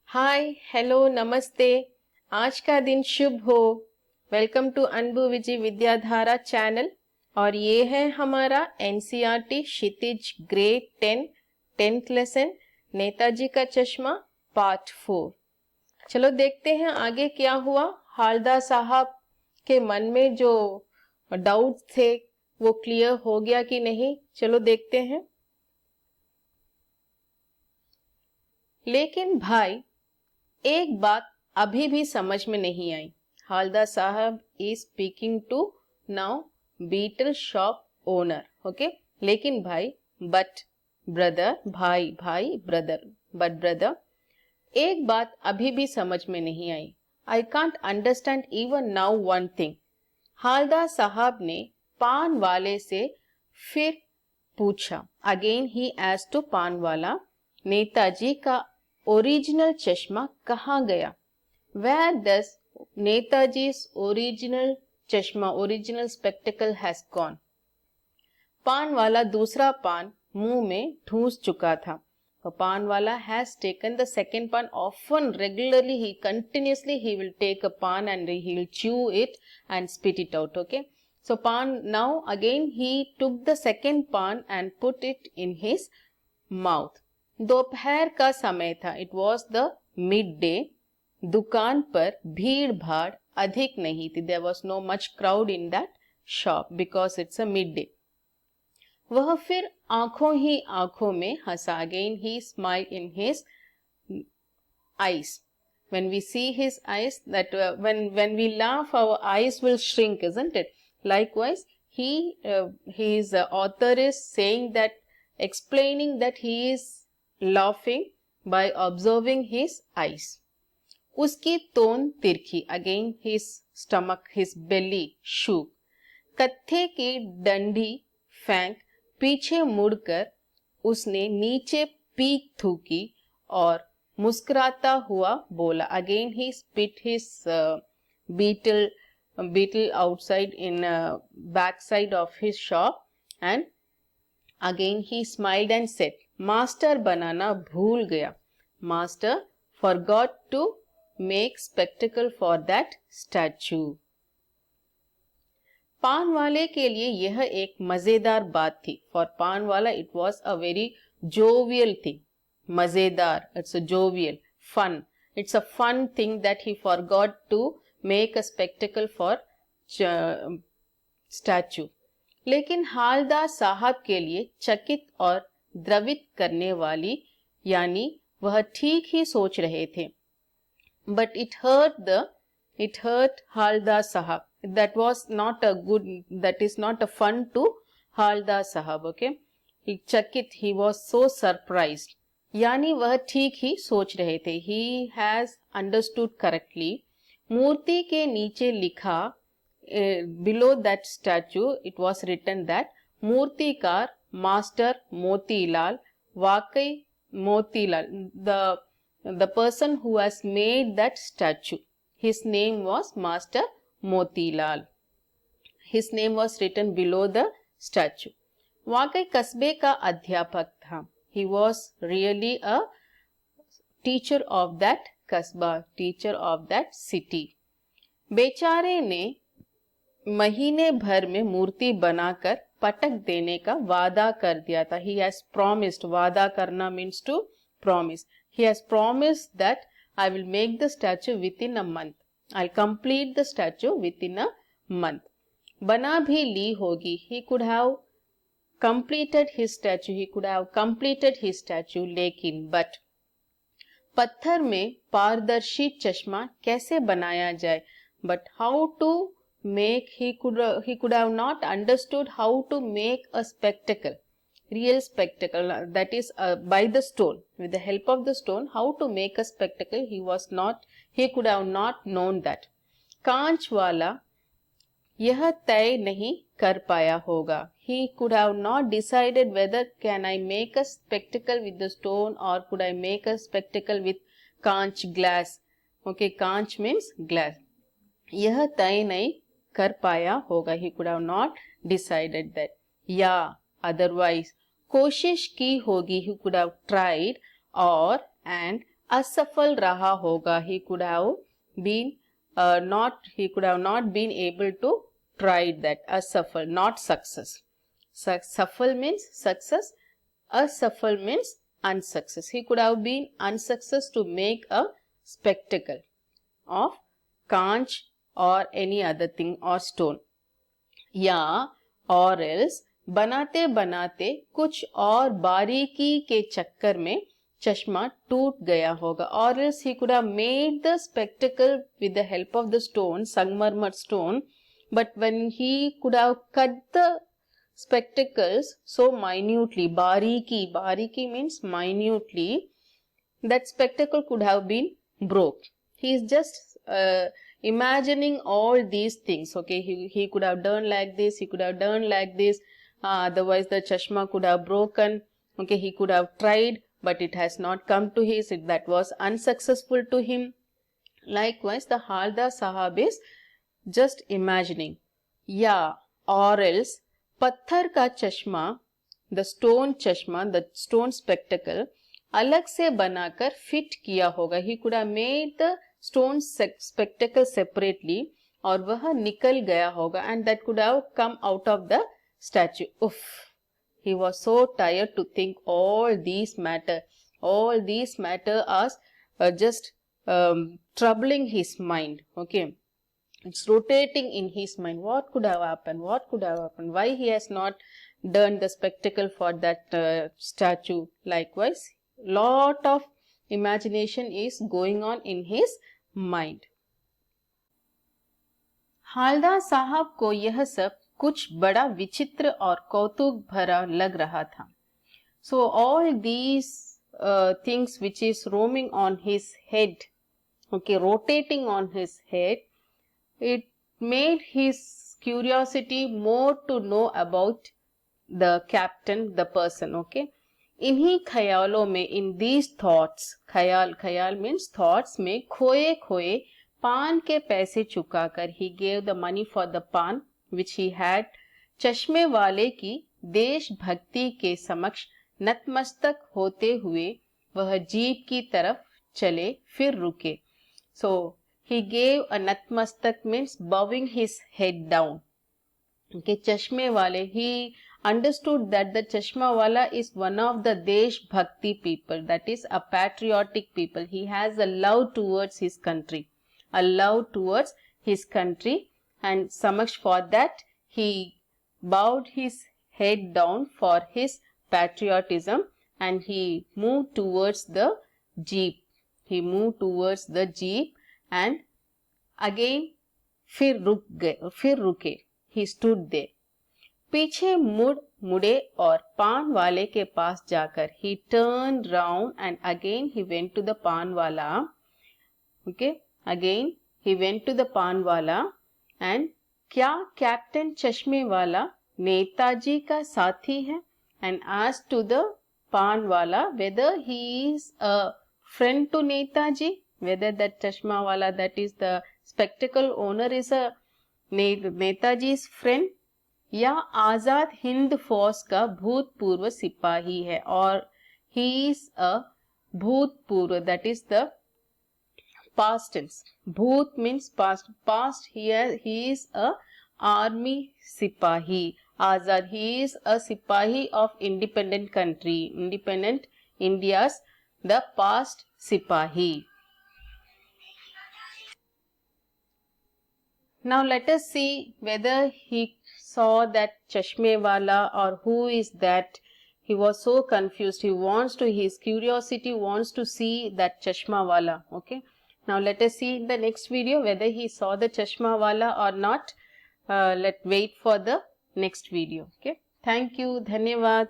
Hi hello नमस्ते। आज का दिन शुभ हो। वेलकम टू अनुभव विजय विद्याधारा चैनल। और ये है हमारा एनसीईआरटी क्षितिज ग्रेड 10 10th लेसन नेताजी का चश्मा पार्ट 4। चलो देखते हैं आगे क्या हुआ। हालदा साहब के मन में जो डाउट्स थे वो क्लियर हो गया कि नहीं, चलो देखते हैं। लेकिन भाई एक बात अभी भी समझ में नहीं आई। हालदा साहब is speaking to now betel shop owner. Okay, लेकिन भाई बट ब्रदर, भाई भाई ब्रदर, बट ब्रदर एक बात अभी भी समझ में नहीं आई। I can't understand even now one thing. Halda साहब ने पान वाले से फिर पूछा। अगेन ही एस्क्ड टू पान वाला, नेताजी का ओरिजिनल चश्मा कहाँ गया? Where does Netaji's original चश्मा, ओरिजिनल स्पेक्टिकल हैज गॉन? पान वाला दूसरा पान मुंह में ठूस चुका था। तो पान वाला हैज टेकन द सेकेंड पान often, regularly, he continuously he will take a pan and he will chew it and spit it out. Okay, so pan, now again he took the second pan and put it in his mouth. दोपहर का समय था। It was the mid day. दुकान पर भीड़ भाड़ अधिक नहीं थी। There was no much crowd in that shop because it's a mid day. वह फिर आंखों ही आंखों में हंसा। Again he smile in his eyes. When we see his eyes, that when we laugh, our eyes will shrink, isn't it? Likewise, his author is saying that, explaining that he is laughing by observing his eyes. उसकी तोन तिरखी। Again his stomach, his belly shook. कत्थे की डंडी फेंक पीछे मुड़कर उसने नीचे पीक थूकी और मुस्कुराता हुआ बोला। Again he spit his beetle outside in back side of his shop, and again he smiled and said, master बनाना भूल गया। Master forgot to make spectacle for that statue. पान वाले के लिए यह एक मजेदार बात थी। फॉर पान वाला it was a very jovial thing. मजेदार, it's a jovial, fun. It's a fun thing that he forgot to make a spectacle for statue. लेकिन हालदा साहब के लिए चकित और द्रवित करने वाली, यानी वह ठीक ही सोच रहे थे। बट इट हर्ट हालदा साहब। That was not a good, that is not a fun to Halda साहब। ओके, चकित, ही वॉज सो सरप्राइज्ड, यानी वह ठीक ही सोच रहे थे। He has understood correctly. मूर्ति के नीचे लिखा, below that statue it was written that मूर्तिकार मास्टर मोतीलाल, वाकई Motilal, the person who has made that statue, his name was Master Motilal. His name was written below the statue. वाकई कस्बे का अध्यापक था। He was really a teacher of that कस्बा, teacher of that city. बेचारे ने महीने भर में मूर्ति बनाकर पटक देने का वादा कर दिया था। He has promised, वादा करना means to promise. He has promised that I will make the statue within a month. I'll complete the statue within a month. बना भी ली होगी। He could have completed his statue. He could have completed his statue. लेकिन but पत्थर में पारदर्शी चश्मा कैसे बनाया जाए? But how to make, he could have not understood how to make a spectacle, real spectacle, that is by the stone, with the help of the stone, how to make a spectacle, he could have not known that. कांच वाला यह तय नहीं कर पाया होगा। He could have not decided whether can I make a spectacle with the stone or could I make a spectacle with कांच, glass. Okay, कांच means glass. यह तय नहीं कर पाया होगा। He could have not decided that. या otherwise कोशिश की होगी। He could have tried, or and असफल रहा होगा. He could have been he could have not been able to try that. Asafal, not success. Safal means success. Asafal means unsuccess. He could have been unsuccess to make a spectacle of conch or any other thing or stone. या और else बनाते बनाते कुछ और बारीकी के चक्कर में चश्मा टूट गया होगा. Or else he could have made the spectacle with the help of the stone, Sangmarmar stone, but when he could have cut the spectacles so minutely, bariki means minutely, that spectacle could have been broke. He is just imagining all these things. Okay, he could have done like this, he could have done like this, otherwise the chashma could have broken. Okay, he could have tried, but it has not come to his, that was unsuccessful to him. Likewise, the Halda Sahab is just imagining. Yeah, or else पत्थर का चश्मा, the stone chashma, the stone spectacle, अलग से बनाकर fit किया होगा. He could have made the stone spectacle separately और वह निकल गया होगा, and that could have come out of the statue. Uff, he was so tired to think all these matter. All these matter are just troubling his mind. Okay. It's rotating in his mind. What could have happened? What could have happened? Why he has not done the spectacle for that statue? Likewise, lot of imagination is going on in his mind. Halda साहब को यह सब कुछ बड़ा विचित्र और कौतुक भरा लग रहा था. So all these things which is roaming on his head, okay, rotating on his head, it made his curiosity more to know about the captain, the person. Okay, इन्हीं ख्यालों में, in these thoughts, ख्याल means thoughts में खोए खोए पान के पैसे चुकाकर, he gave the money for the pan which he had, चश्मे वाले की देशभक्ति के समक्ष नतमस्तक होते हुए वह जीप की तरफ चले फिर रुके. So he gave a natmastak means bowing his head down. Okay, chashme wale, he understood that the chashma wala is one of the desh bhakti people, that is a patriotic people. He has a love towards his country, and samaksh for that he bowed his head down for his patriotism, and he moved towards the jeep. And again फिर रुके, he stood there. पीछे मुड़े और पान वाले के पास जाकर, he turned round and again he went to the पान वाला. Okay, again he went to the पान वाला, and क्या कैप्टन चश्मे वाला नेताजी का साथी है, and asked to the पान वाला whether he is a friend to Netaji, whether that chashma wala, that is the spectacle owner, is a Netaji's friend या आजाद हिंद फौज का भूतपूर्व सिपाही है, or he is a भूतपूर्व, that is the past tense. Bhoot means past. Here he is a army sipahi. Azad, he is a sipahi of independent country, independent India's the past sipahi. Now let us see whether he saw that chashme wala or who is that. He was so confused. His curiosity wants to see that chashma wala. Okay. Now let us see in the next video whether he saw the chashma wala or not. Let's wait for the next video. Okay. Thank you. Dhanyavad.